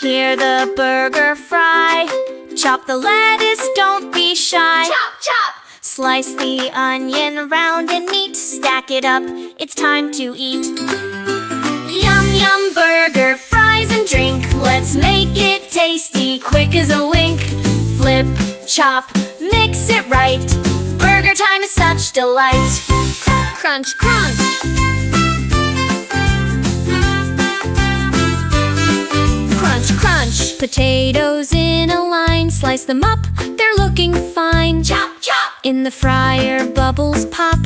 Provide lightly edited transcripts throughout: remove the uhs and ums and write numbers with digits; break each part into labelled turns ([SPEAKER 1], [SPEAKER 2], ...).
[SPEAKER 1] Hear the burger fry. Chop the lettuce, don't be shy.
[SPEAKER 2] Chop, chop!
[SPEAKER 1] Slice the onion round and neat. Stack it up, it's time to eat. Yum, yum, burger, fries and drink. Let's make it tasty, quick as a wink. Flip, chop, mix it right. Burger time is such delight. Crunch, crunch! Crunch, crunch! Potatoes in a line. Slice them up, they're looking fine.
[SPEAKER 2] Chop, chop!
[SPEAKER 1] In the fryer, bubbles pop.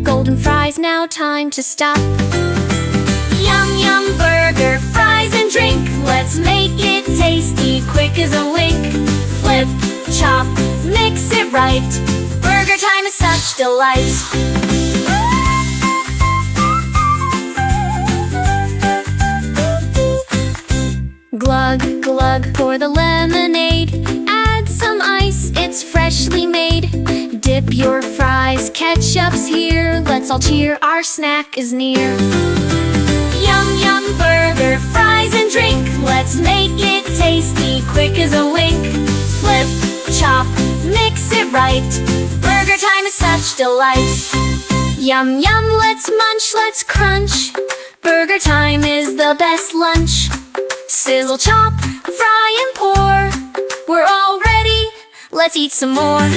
[SPEAKER 1] Golden fries, now time to stop. Yum, yum, burger, fries and drink. Let's make it tasty, quick as a wink. Flip, chop, mix it right. Burger time is such delight. Glug, glug, pour the lemonade. Add some ice, it's freshly made. Dip your fries, ketchup's here. Let's all cheer, our snack is near. Yum, yum, burger, fries and drink. Let's make it tasty, quick as a wink. Flip, chop, mix it right. Burger time is such delight. Yum, yum, let's munch, let's crunch. Burger time is the best lunch. Sizzle, chop, fry and pour. We're all ready, let's eat some more.